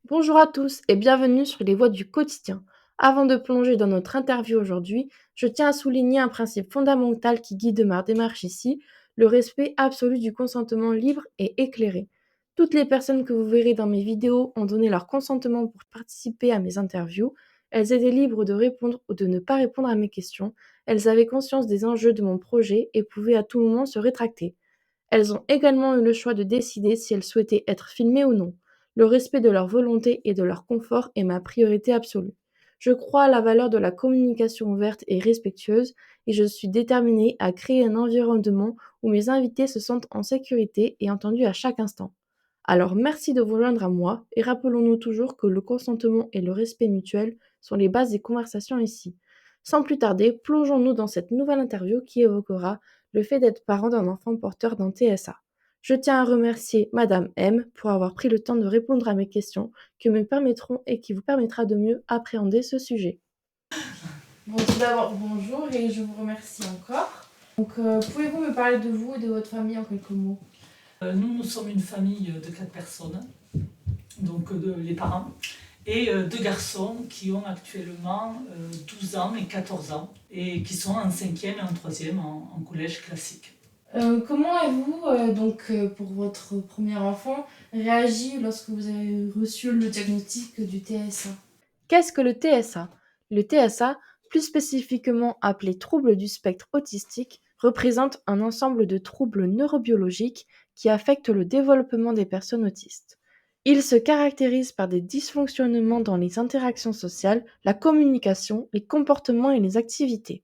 Bonjour à tous et bienvenue sur les voix du quotidien. Avant de plonger dans notre interview aujourd'hui, je tiens à souligner un principe fondamental qui guide ma démarche ici, le respect absolu du consentement libre et éclairé. Toutes les personnes que vous verrez dans mes vidéos ont donné leur consentement pour participer à mes interviews. Elles étaient libres de répondre ou de ne pas répondre à mes questions. Elles avaient conscience des enjeux de mon projet et pouvaient à tout moment se rétracter. Elles ont également eu le choix de décider si elles souhaitaient être filmées ou non. Le respect de leur volonté et de leur confort est ma priorité absolue. Je crois à la valeur de la communication ouverte et respectueuse et je suis déterminée à créer un environnement où mes invités se sentent en sécurité et entendus à chaque instant. Alors merci de vous joindre à moi et rappelons-nous toujours que le consentement et le respect mutuel sont les bases des conversations ici. Sans plus tarder, plongeons-nous dans cette nouvelle interview qui évoquera le fait d'être parent d'un enfant porteur d'un TSA. Je tiens à remercier Madame M pour avoir pris le temps de répondre à mes questions qui me permettront et qui vous permettra de mieux appréhender ce sujet. Bon, tout d'abord, bonjour et je vous remercie encore. Pouvez-vous me parler de vous et de votre famille en quelques mots? Nous sommes une famille de 4 personnes, donc les parents, et 2 garçons qui ont actuellement 12 ans et 14 ans, et qui sont en 5e et en 3e en collège classique. Comment avez-vous, pour votre premier enfant, réagi lorsque vous avez reçu le diagnostic du TSA? Qu'est-ce que le TSA? Le TSA, plus spécifiquement appelé trouble du spectre autistique, représente un ensemble de troubles neurobiologiques qui affectent le développement des personnes autistes. Il se caractérise par des dysfonctionnements dans les interactions sociales, la communication, les comportements et les activités.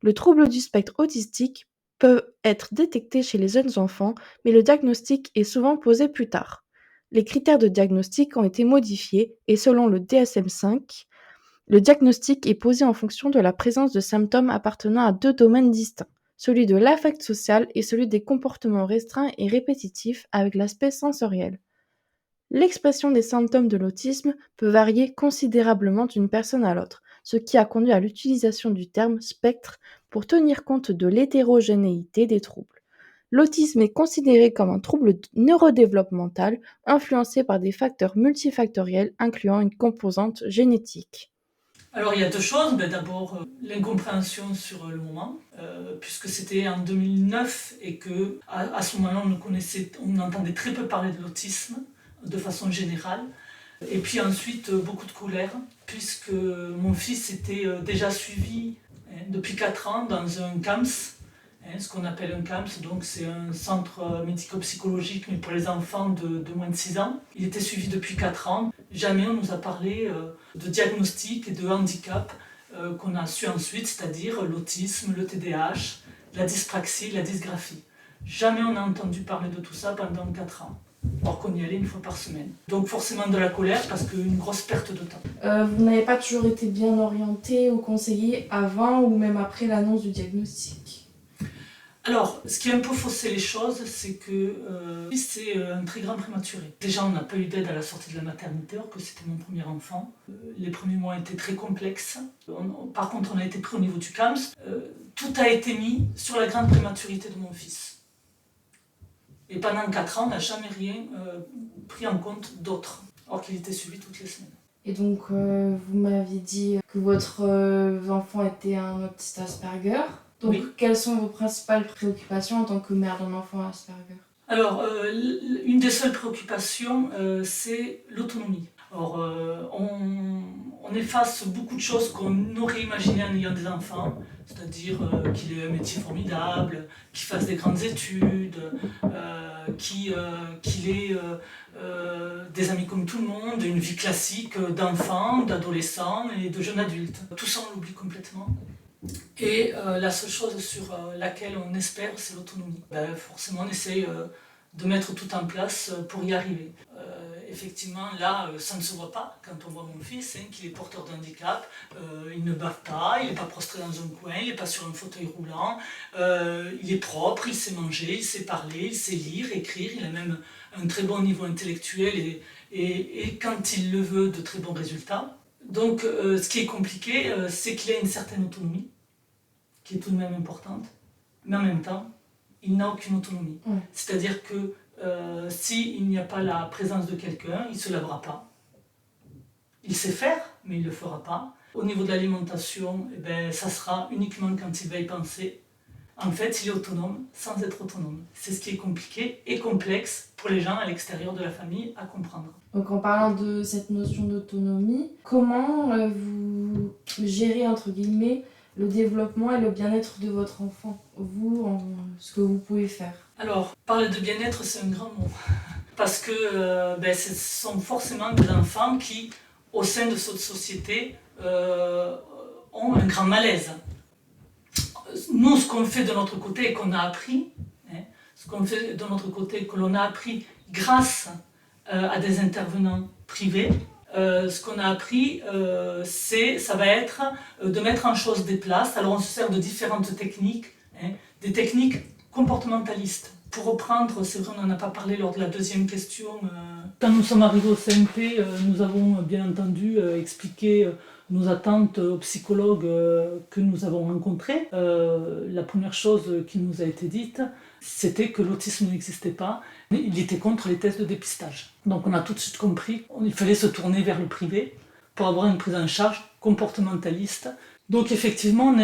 Le trouble du spectre autistique peut être détecté chez les jeunes enfants, mais le diagnostic est souvent posé plus tard. Les critères de diagnostic ont été modifiés et selon le DSM-5, le diagnostic est posé en fonction de la présence de symptômes appartenant à deux domaines distincts, celui de l'affect social et celui des comportements restreints et répétitifs avec l'aspect sensoriel. L'expression des symptômes de l'autisme peut varier considérablement d'une personne à l'autre, ce qui a conduit à l'utilisation du terme spectre pour tenir compte de l'hétérogénéité des troubles. L'autisme est considéré comme un trouble neurodéveloppemental influencé par des facteurs multifactoriels incluant une composante génétique. Alors il y a 2 choses. D'abord, l'incompréhension sur le moment, puisque c'était en 2009 et qu'à ce moment-là, on entendait très peu parler de l'autisme de façon générale. Et puis ensuite, beaucoup de colère, puisque mon fils était déjà suivi depuis 4 ans dans un CAMS, ce qu'on appelle un CAMS, donc c'est un centre médico-psychologique, mais pour les enfants de moins de 6 ans. Il était suivi depuis 4 ans. Jamais on nous a parlé de diagnostic et de handicap qu'on a su ensuite, c'est-à-dire l'autisme, le TDAH, la dyspraxie, la dysgraphie. Jamais on a entendu parler de tout ça pendant 4 ans. Or qu'on y allait une fois par semaine. Donc forcément de la colère parce qu'une grosse perte de temps. Vous n'avez pas toujours été bien orienté ou conseillé avant ou même après l'annonce du diagnostic? Alors, ce qui a un peu faussé les choses, c'est que c'est un très grand prématuré. Déjà, on n'a pas eu d'aide à la sortie de la maternité, alors que c'était mon premier enfant. Les premiers mois étaient très complexes. Par contre, on a été pris au niveau du CAMS. Tout a été mis sur la grande prématurité de mon fils. Et pendant 4 ans, on n'a jamais rien pris en compte d'autre, alors qu'il était suivi toutes les semaines. Et donc, vous m'aviez dit que votre enfant était un autiste Asperger. Donc, Oui. quelles sont vos principales préoccupations en tant que mère d'un enfant Asperger? Alors, une des seules préoccupations, c'est l'autonomie. Or, on efface beaucoup de choses qu'on aurait imaginées en ayant des enfants, c'est-à-dire qu'il ait un métier formidable, qu'il fasse des grandes études, qu'il ait des amis comme tout le monde, une vie classique d'enfant, d'adolescent et de jeune adulte. Tout ça, on l'oublie complètement. Et la seule chose sur laquelle on espère, c'est l'autonomie. Forcément, on essaye de mettre tout en place pour y arriver. Effectivement, là, ça ne se voit pas quand on voit mon fils, qu'il est porteur de handicap. Il ne bave pas, il n'est pas prostré dans un coin, il n'est pas sur un fauteuil roulant. Il est propre, il sait manger, il sait parler, il sait lire, écrire. Il a même un très bon niveau intellectuel et quand il le veut, de très bons résultats. Donc, ce qui est compliqué, c'est qu'il a une certaine autonomie, qui est tout de même importante, mais en même temps, il n'a aucune autonomie. C'est-à-dire que s'il n'y a pas la présence de quelqu'un, il ne se lavera pas, Il sait faire, mais il ne le fera pas. Au niveau de l'alimentation, ça sera uniquement quand il va y penser. En fait, il est autonome sans être autonome. C'est ce qui est compliqué et complexe pour les gens à l'extérieur de la famille à comprendre. Donc en parlant de cette notion d'autonomie, comment vous gérez entre guillemets le développement et le bien-être de votre enfant, ce que vous pouvez faire? Alors, parler de bien-être, c'est un grand mot. Parce que ce sont forcément des enfants qui, au sein de cette société, ont un grand malaise. Nous, ce qu'on fait de notre côté et qu'on a appris, ce qu'on fait de notre côté que l'on a appris grâce à des intervenants privés, ce qu'on a appris, ça va être de mettre en chose des places. Alors on se sert de différentes techniques, des techniques comportementalistes. Pour reprendre, c'est vrai, on n'en a pas parlé lors de la deuxième question. Quand nous sommes arrivés au CMP, nous avons bien entendu expliqué nos attentes aux psychologues que nous avons rencontrés. La première chose qui nous a été dite, c'était que l'autisme n'existait pas, mais il était contre les tests de dépistage. Donc on a tout de suite compris qu'il fallait se tourner vers le privé pour avoir une prise en charge comportementaliste. Donc effectivement, on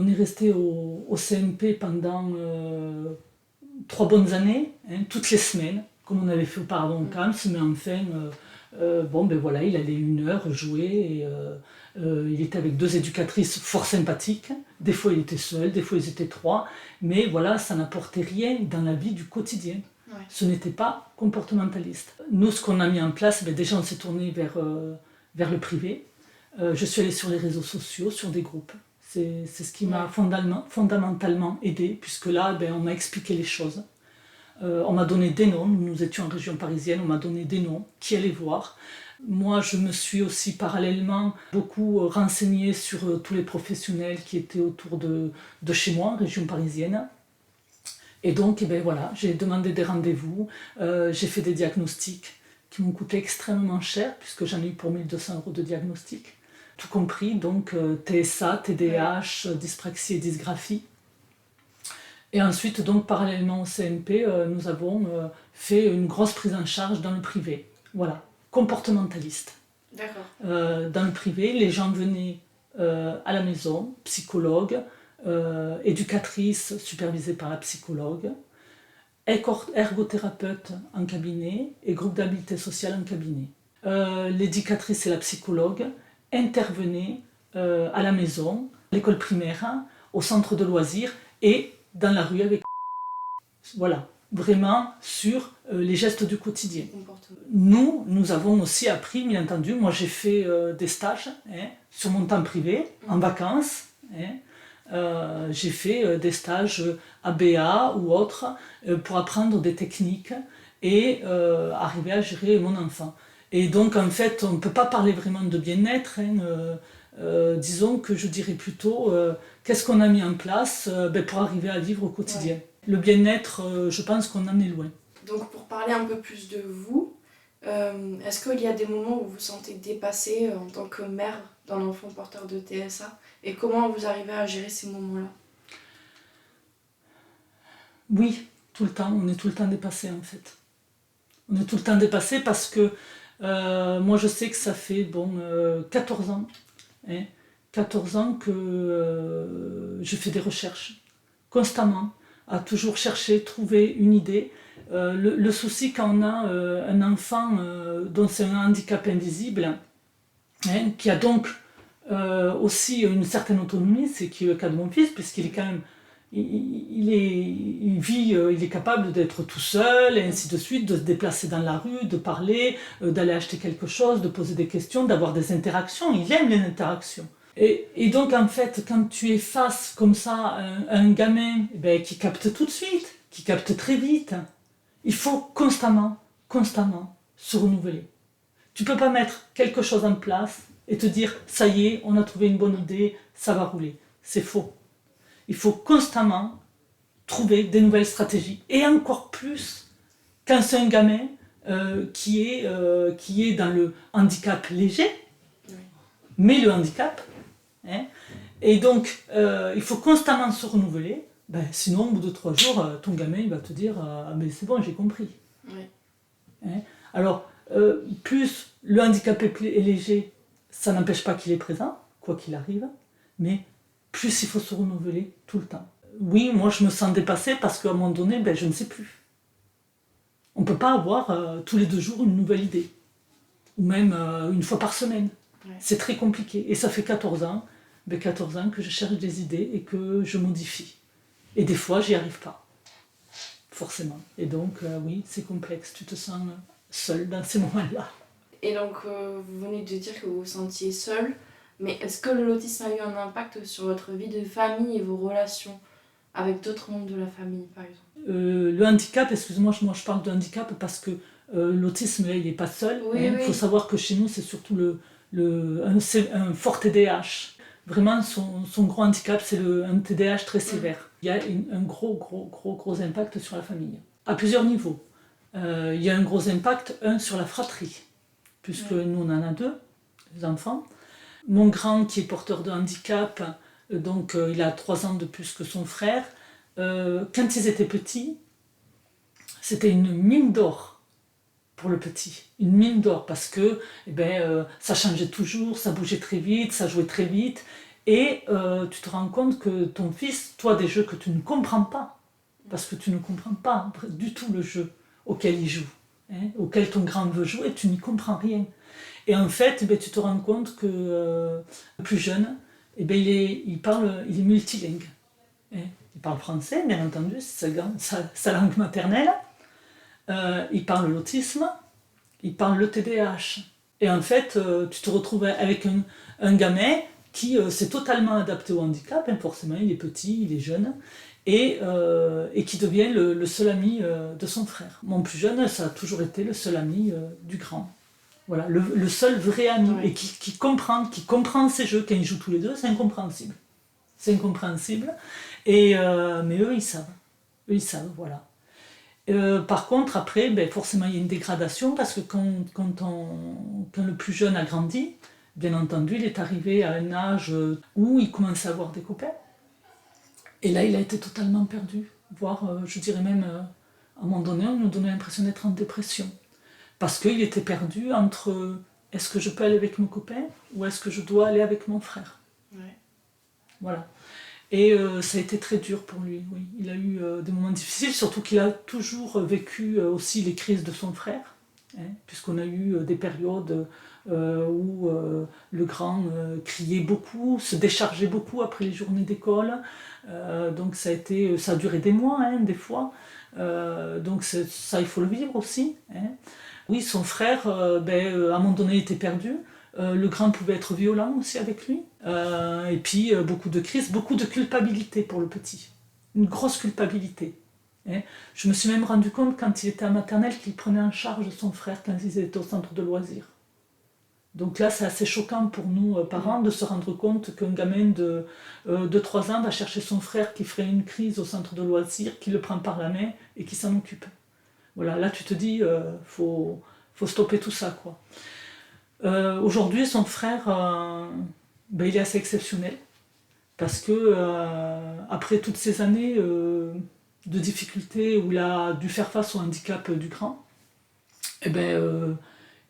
est resté au CMP pendant 3 bonnes années, toutes les semaines, comme on avait fait auparavant au CAMS, mais enfin, il allait 1 heure jouer, et il était avec 2 éducatrices fort sympathiques. Des fois il était seul, des fois ils étaient 3, mais voilà, ça n'apportait rien dans la vie du quotidien. Ouais. Ce n'était pas comportementaliste. Nous, ce qu'on a mis en place, déjà on s'est tourné vers le privé. Je suis allée sur les réseaux sociaux, sur des groupes. C'est ce qui m'a fondamentalement aidée, puisque là, on m'a expliqué les choses. On m'a donné des noms, nous étions en région parisienne, on m'a donné des noms, qui allaient voir. Moi, je me suis aussi parallèlement beaucoup renseignée sur tous les professionnels qui étaient autour de chez moi, en région parisienne. Et donc, j'ai demandé des rendez-vous, j'ai fait des diagnostics qui m'ont coûté extrêmement cher, puisque j'en ai eu pour 1 200 € de diagnostic. Tout compris, donc TSA, TDAH, dyspraxie et dysgraphie. Et ensuite, donc parallèlement au CMP, nous avons fait une grosse prise en charge dans le privé. Voilà, comportementaliste. D'accord. Dans le privé, les gens venaient à la maison, psychologue, éducatrice supervisée par la psychologue, ergothérapeute en cabinet et groupe d'habileté sociale en cabinet. L'éducatrice et la psychologue intervenaient à la maison, à l'école primaire, au centre de loisirs et dans la rue avec... Voilà, vraiment sur les gestes du quotidien. Nous avons aussi appris, bien entendu, moi j'ai fait des stages sur mon temps privé, en vacances. J'ai fait des stages ABA ou autres pour apprendre des techniques et arriver à gérer mon enfant. Et donc en fait, on ne peut pas parler vraiment de bien-être. Disons que je dirais plutôt qu'est-ce qu'on a mis en place pour arriver à vivre au quotidien. Ouais. Le bien-être, je pense qu'on en est loin. Donc pour parler un peu plus de vous, est-ce qu'il y a des moments où vous vous sentez dépassée en tant que mère d'un enfant porteur de TSA, et comment vous arrivez à gérer ces moments-là? Oui, tout le temps, on est tout le temps dépassé en fait. On est tout le temps dépassé parce que moi je sais que ça fait 14 ans. 14 ans que je fais des recherches constamment, à toujours chercher, trouver une idée. Le souci quand on a un enfant dont c'est un handicap invisible, qui a donc aussi une certaine autonomie, c'est qui est le cas de mon fils, puisqu'il est quand même, il est capable d'être tout seul, et ainsi de suite, de se déplacer dans la rue, de parler, d'aller acheter quelque chose, de poser des questions, d'avoir des interactions. Il aime les interactions. Et donc en fait, quand tu es face comme ça à un gamin qui capte tout de suite, qui capte très vite, il faut constamment se renouveler. Tu ne peux pas mettre quelque chose en place et te dire « ça y est, on a trouvé une bonne idée, ça va rouler ». C'est faux. Il faut constamment trouver des nouvelles stratégies. Et encore plus quand c'est un gamin qui est dans le handicap léger, mais le handicap. Et donc, il faut constamment se renouveler. Sinon, au bout de 3 jours, ton gamin il va te dire « ah mais c'est bon, j'ai compris ». Oui. Alors, plus le handicap est léger, ça n'empêche pas qu'il est présent, quoi qu'il arrive, mais plus il faut se renouveler tout le temps. Oui, moi je me sens dépassée parce qu'à un moment donné, je ne sais plus. On ne peut pas avoir tous les 2 jours une nouvelle idée, ou même une fois par semaine. Ouais. C'est très compliqué. Et ça fait 14 ans, 14 ans que je cherche des idées et que je modifie. Et des fois, j'y arrive pas, forcément. Et donc, oui, c'est complexe. Tu te sens seule dans ces moments-là. Et donc, vous venez de dire que vous vous sentiez seule, mais est-ce que l'autisme a eu un impact sur votre vie de famille et vos relations avec d'autres membres de la famille, par exemple? Le handicap, excuse-moi, moi je parle de handicap parce que l'autisme, il n'est pas seul. Oui, Il faut savoir que chez nous, c'est surtout un fort TDAH. Vraiment, son gros handicap, c'est un TDAH très sévère. Il y a un gros impact sur la famille, à plusieurs niveaux. Il y a un gros impact, sur la fratrie, puisque nous, on en a 2, les enfants. Mon grand, qui est porteur de handicap, donc il a 3 ans de plus que son frère. Quand ils étaient petits, c'était une mine d'or pour le petit. Une mine d'or parce que ça changeait toujours, ça bougeait très vite, ça jouait très vite. Et tu te rends compte que ton fils, toi, des jeux que tu ne comprends pas, parce que tu ne comprends pas du tout le jeu auquel il joue, auquel ton grand veut jouer, tu n'y comprends rien. Et en fait, tu te rends compte que le plus jeune, il est multilingue. Il parle français, bien entendu, c'est sa langue maternelle. Il parle l'autisme, il parle le TDAH. Et en fait, tu te retrouves avec un gamin qui s'est totalement adapté au handicap, forcément, il est petit, il est jeune, et qui devient le seul ami de son frère. Mon plus jeune, ça a toujours été le seul ami du grand. Voilà, le seul vrai ami, et qui comprend ses jeux. Quand ils jouent tous les deux, c'est incompréhensible. C'est incompréhensible. Mais eux, ils savent, voilà. Par contre, après, forcément, il y a une dégradation parce que quand le plus jeune a grandi, bien entendu, il est arrivé à un âge où il commençait à avoir des copains. Et là, il a été totalement perdu. Voire, je dirais même, à un moment donné, on nous donnait l'impression d'être en dépression. Parce qu'il était perdu entre est-ce que je peux aller avec mon copain ou est-ce que je dois aller avec mon frère. Voilà. Et ça a été très dur pour lui, oui. Il a eu des moments difficiles, surtout qu'il a toujours vécu aussi les crises de son frère, puisqu'on a eu des périodes où le grand criait beaucoup, se déchargeait beaucoup après les journées d'école. Donc ça a duré des mois, des fois. Donc ça, il faut le vivre aussi. Oui, son frère, à un moment donné, était perdu. Le grand pouvait être violent aussi avec lui. Et puis beaucoup de crises, beaucoup de culpabilité pour le petit. Une grosse culpabilité. Je me suis même rendu compte quand il était à maternelle qu'il prenait en charge son frère quand ils étaient au centre de loisirs. Donc là, c'est assez choquant pour nous, parents, de se rendre compte qu'un gamin de 3 ans va chercher son frère qui ferait une crise au centre de loisirs, qui le prend par la main et qui s'en occupe. Voilà, là tu te dis, faut stopper tout ça, quoi. Aujourd'hui, son frère, il est assez exceptionnel parce que après toutes ces années de difficultés où il a dû faire face au handicap du grand,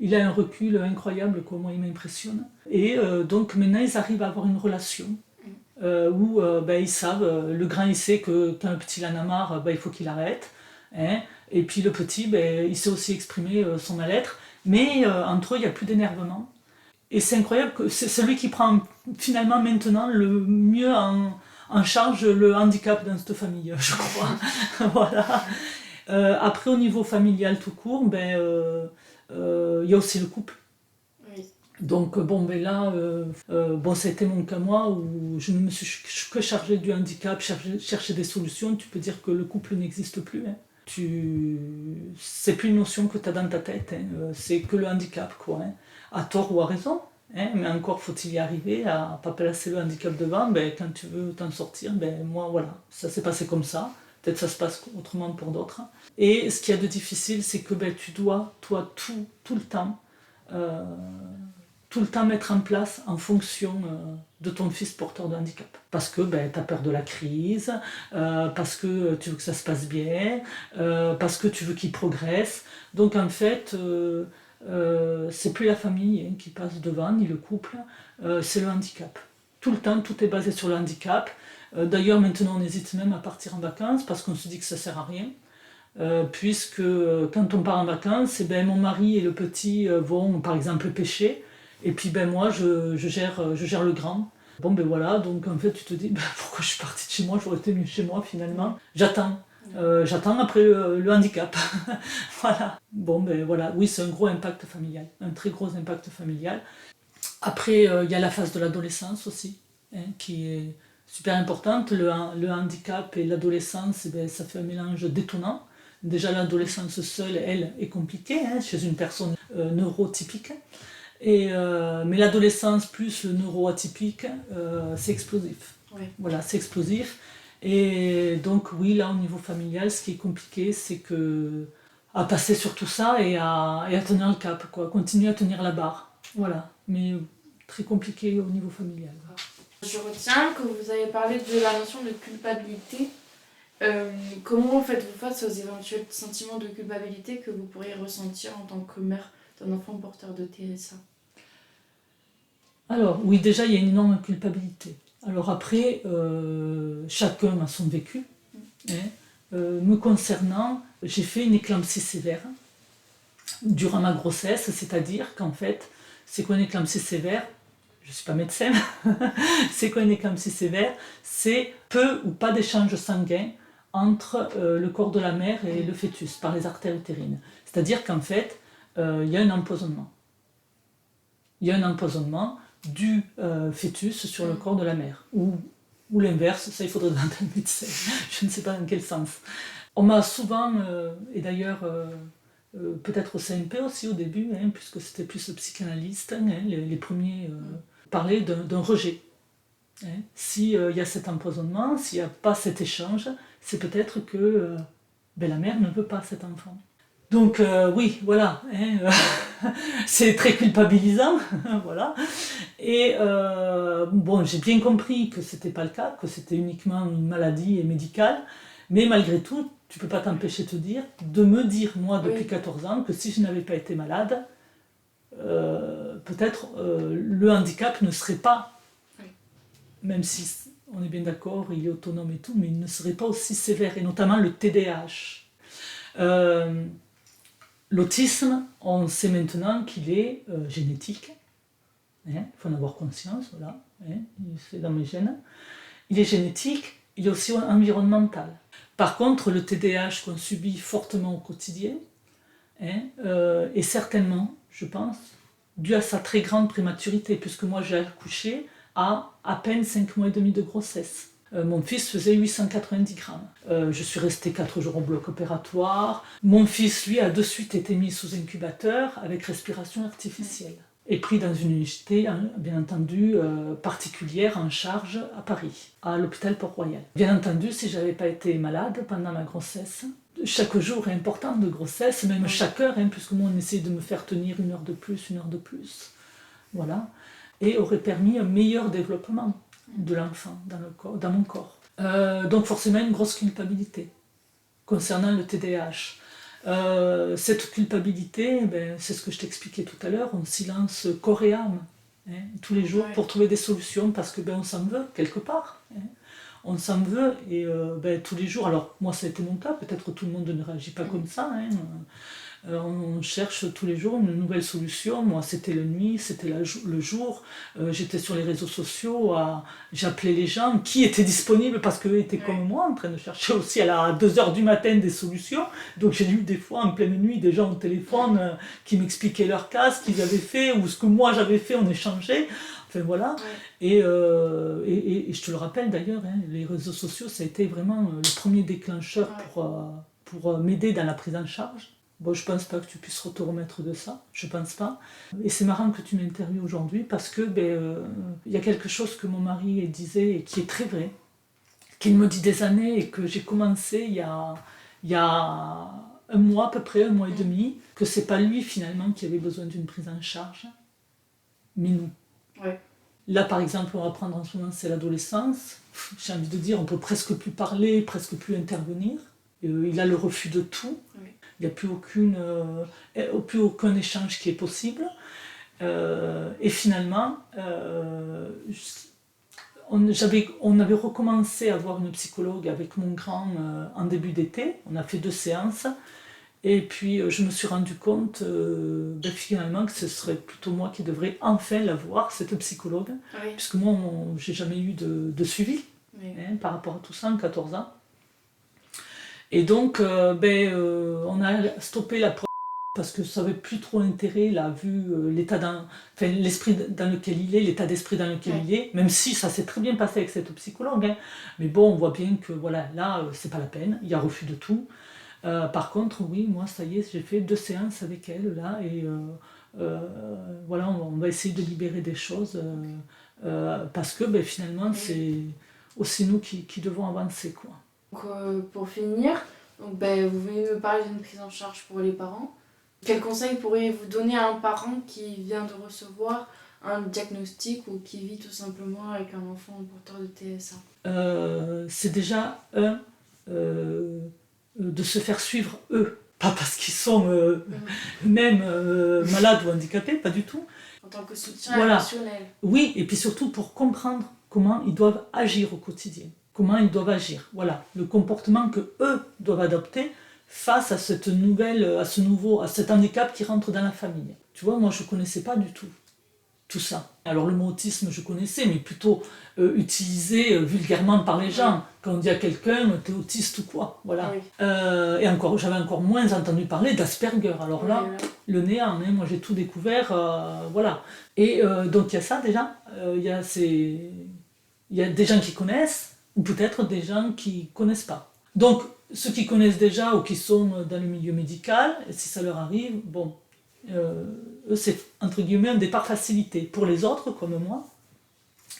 il a un recul incroyable, quoi. Moi, il m'impressionne. Et donc maintenant, ils arrivent à avoir une relation où ils savent, le grand il sait que quand le petit en a marre, il faut qu'il arrête. Et puis le petit, il sait aussi exprimer son mal-être. Mais entre eux, il n'y a plus d'énervement. Et c'est incroyable que c'est celui qui prend finalement maintenant le mieux en charge le handicap dans cette famille, je crois. Voilà. Après, au niveau familial tout court, il y a aussi le couple. Oui. Donc là, ça a été mon cas moi, où je ne me suis que chargée du handicap, chercher des solutions. Tu peux dire que le couple n'existe plus. C'est plus une notion que tu as dans ta tête, c'est que le handicap, quoi. À tort ou à raison, mais encore faut-il y arriver à ne pas placer le handicap devant. Quand tu veux t'en sortir, moi voilà, ça s'est passé comme ça. Peut-être ça se passe autrement pour d'autres. Et ce qu'il y a de difficile, c'est que tu dois, toi, tout le temps mettre en place en fonction de ton fils porteur de handicap. Parce que tu as peur de la crise, parce que tu veux que ça se passe bien, parce que tu veux qu'il progresse. Donc en fait, c'est plus la famille qui passe devant, ni le couple, c'est le handicap. Tout le temps, tout est basé sur le handicap. D'ailleurs, maintenant, on hésite même à partir en vacances parce qu'on se dit que ça sert à rien. Puisque quand on part en vacances, mon mari et le petit vont par exemple pêcher, et puis moi je gère le grand. Bon voilà, donc en fait tu te dis pourquoi je suis partie de chez moi, j'aurais été mieux chez moi finalement. J'attends après le handicap. Voilà. Bon voilà, oui c'est un gros impact familial, un très gros impact familial. Après il y a la phase de l'adolescence aussi, qui est super importante. Le handicap et l'adolescence, ça fait un mélange détonnant. Déjà l'adolescence seule, elle, est compliquée chez une personne neurotypique. Mais l'adolescence plus le neuroatypique, c'est explosif. Oui. Voilà, c'est explosif. Et donc oui, là au niveau familial, ce qui est compliqué, c'est à passer sur tout ça et à tenir le cap, quoi, continuer à tenir la barre. Voilà, mais très compliqué au niveau familial. Je retiens que vous avez parlé de la notion de culpabilité. Comment faites-vous face aux éventuels sentiments de culpabilité que vous pourriez ressentir en tant que mère d'un enfant porteur de TSA? Alors, oui, déjà, il y a une énorme culpabilité. Alors après, chacun a son vécu. Me concernant, j'ai fait une éclampsie sévère durant ma grossesse, c'est-à-dire qu'en fait, c'est quoi une éclampsie sévère? Je ne suis pas médecin. C'est quoi une éclampsie sévère? C'est peu ou pas d'échange sanguin entre le corps de la mère et le fœtus par les artères utérines. C'est-à-dire qu'en fait, il y a un empoisonnement. Il y a un empoisonnement du fœtus sur le corps de la mère. Ou l'inverse, ça il faudrait demander à un médecin. Je ne sais pas dans quel sens. On m'a souvent, et d'ailleurs peut-être au CMP aussi au début, puisque c'était plus le psychanalyste, les premiers parlaient d'un rejet. S'il y a cet empoisonnement, s'il n'y a pas cet échange, c'est peut-être que la mère ne veut pas cet enfant. Donc oui, voilà, c'est très culpabilisant, voilà. Et bon, j'ai bien compris que c'était pas le cas, que c'était uniquement une maladie médicale, mais malgré tout, tu peux pas t'empêcher de me dire, moi, depuis 14 ans, que si je n'avais pas été malade, peut-être le handicap ne serait pas, même si on est bien d'accord, il est autonome et tout, mais il ne serait pas aussi sévère, et notamment le TDAH. L'autisme, on sait maintenant qu'il est génétique. Il faut en avoir conscience, voilà. C'est dans mes gènes. Il est génétique, il est aussi environnemental. Par contre, le TDAH qu'on subit fortement au quotidien est certainement, je pense, dû à sa très grande prématurité, puisque moi j'ai accouché à peine 5 mois et demi de grossesse. Mon fils faisait 890 grammes. Je suis restée 4 jours au bloc opératoire. Mon fils, lui, a de suite été mis sous incubateur avec respiration artificielle. Et pris dans une unité, bien entendu, particulière en charge à Paris, à l'hôpital Port-Royal. Bien entendu, si je n'avais pas été malade pendant ma grossesse, chaque jour est important de grossesse, même chaque heure, puisque moi on essaie de me faire tenir 1 heure de plus, 1 heure de plus. Voilà. Et aurait permis un meilleur développement de l'enfant dans mon corps. Donc forcément une grosse culpabilité concernant le TDAH. Cette culpabilité, c'est ce que je t'expliquais tout à l'heure, on s'y lance corps et âme, tous les jours pour trouver des solutions, parce que on s'en veut quelque part. On s'en veut et tous les jours, alors moi ça a été mon cas, peut-être tout le monde ne réagit pas comme ça, on cherche tous les jours une nouvelle solution. Moi c'était la nuit, c'était le jour, j'étais sur les réseaux sociaux, j'appelais les gens qui étaient disponibles parce qu'eux étaient comme moi en train de chercher aussi à 2h du matin des solutions. Donc j'ai eu des fois en pleine nuit des gens au téléphone qui m'expliquaient leur cas, ce qu'ils avaient fait ou ce que moi j'avais fait, on échangeait. Enfin voilà, et je te le rappelle d'ailleurs, les réseaux sociaux ça a été vraiment le premier déclencheur pour m'aider dans la prise en charge. Bon, je pense pas que tu puisses te remettre de ça, je pense pas. Et c'est marrant que tu m'interviewes aujourd'hui parce que y a quelque chose que mon mari disait et qui est très vrai, qu'il me dit des années et que j'ai commencé il y a 1 mois à peu près, 1 mois et demi, que c'est pas lui finalement qui avait besoin d'une prise en charge, mais nous. Là par exemple, on va prendre en ce moment, c'est l'adolescence. J'ai envie de dire, on peut presque plus parler, presque plus intervenir. Il a le refus de tout. il n'y a plus aucun échange qui est possible. Et finalement, on avait recommencé à voir une psychologue avec mon grand en début d'été. On a fait 2 séances. Et puis je me suis rendu compte finalement que ce serait plutôt moi qui devrais enfin la voir, cette psychologue. Oui. Puisque moi, j'ai jamais eu de suivi Oui. par rapport à tout ça en 14 ans. Et donc, on a stoppé la parce que ça n'avait plus trop intérêt, là, vu l'esprit dans lequel il est, l'état d'esprit dans lequel il est, même si ça s'est très bien passé avec cette psychologue, hein. Mais bon, on voit bien que voilà, là, c'est pas la peine, il y a refus de tout. Par contre, oui, moi, ça y est, j'ai fait 2 séances avec elle, là, et voilà, on va essayer de libérer des choses, parce que finalement, c'est aussi nous qui devons avancer, quoi. Donc, pour finir, vous venez me parler d'une prise en charge pour les parents. Quel conseil pourriez-vous donner à un parent qui vient de recevoir un diagnostic ou qui vit tout simplement avec un enfant porteur de TSA? C'est déjà de se faire suivre eux, pas parce qu'ils sont eux-mêmes malades ou handicapés, pas du tout. En tant que soutien émotionnel. Oui, et puis surtout pour comprendre comment ils doivent agir au quotidien, comment ils doivent agir. Voilà, le comportement que eux doivent adopter face à cet handicap qui rentre dans la famille. Tu vois, moi je connaissais pas du tout ça. Alors le mot autisme je connaissais, mais plutôt utilisé vulgairement par les gens. Quand on dit à quelqu'un t'es autiste ou quoi, voilà. Et j'avais encore moins entendu parler d'Asperger. Alors là, le néant, hein, moi j'ai tout découvert, voilà. Et donc il y a ça déjà, il y a des gens qui connaissent, ou peut-être des gens qui connaissent pas. Donc ceux qui connaissent déjà ou qui sont dans le milieu médical, si ça leur arrive, bon, eux c'est entre guillemets un départ facilité. Pour les autres comme moi,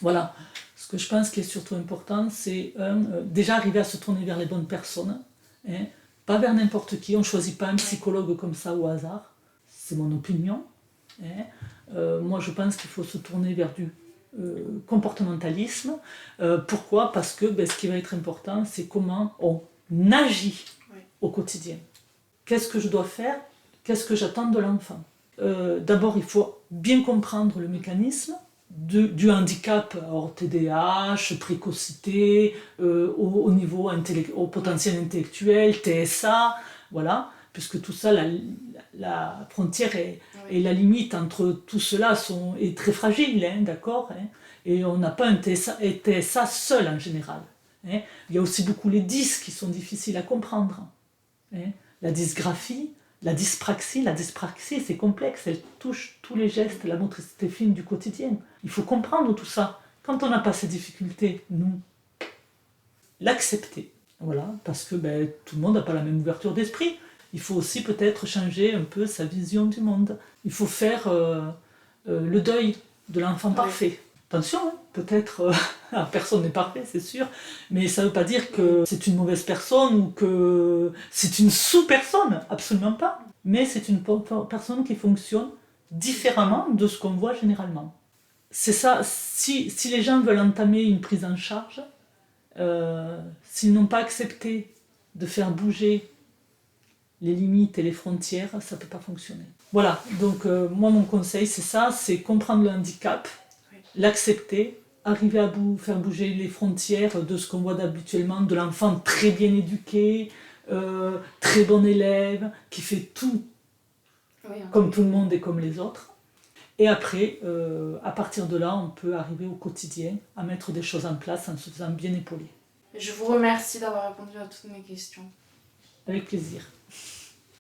voilà, ce que je pense qui est surtout important, c'est déjà arriver à se tourner vers les bonnes personnes, hein, pas vers n'importe qui. On ne choisit pas un psychologue comme ça au hasard, c'est mon opinion, hein. Moi je pense qu'il faut se tourner vers du comportementalisme. Pourquoi? Parce que ce qui va être important, c'est comment on agit au quotidien. Qu'est-ce que je dois faire? Qu'est-ce que j'attends de l'enfant? D'abord, il faut bien comprendre le mécanisme du handicap, alors TDAH, précocité, au niveau au potentiel intellectuel, TSA, voilà, puisque tout ça, la frontière et la limite entre tout cela est très fragile, hein, d'accord, hein, et on n'a pas un TSA seul en général. Hein. Il y a aussi beaucoup les dys qui sont difficiles à comprendre. Hein. La dysgraphie, la dyspraxie c'est complexe, elle touche tous les gestes, la motricité fine du quotidien. Il faut comprendre tout ça. Quand on n'a pas ces difficultés, nous, l'accepter. Voilà, parce que tout le monde n'a pas la même ouverture d'esprit. Il faut aussi peut-être changer un peu sa vision du monde. Il faut faire le deuil de l'enfant parfait. Attention, hein, peut-être personne n'est parfait, c'est sûr, mais ça ne veut pas dire que c'est une mauvaise personne ou que c'est une sous-personne, absolument pas. Mais c'est une personne qui fonctionne différemment de ce qu'on voit généralement. C'est ça, si les gens veulent entamer une prise en charge, s'ils n'ont pas accepté de faire bouger les limites et les frontières, ça ne peut pas fonctionner. Voilà, donc moi mon conseil c'est ça, c'est comprendre le handicap, l'accepter, arriver à faire bouger les frontières de ce qu'on voit habituellement, de l'enfant très bien éduqué, très bon élève, qui fait tout comme tout le monde et comme les autres. Et après, à partir de là, on peut arriver au quotidien à mettre des choses en place en se faisant bien épauler. Je vous remercie d'avoir répondu à toutes mes questions. Avec plaisir.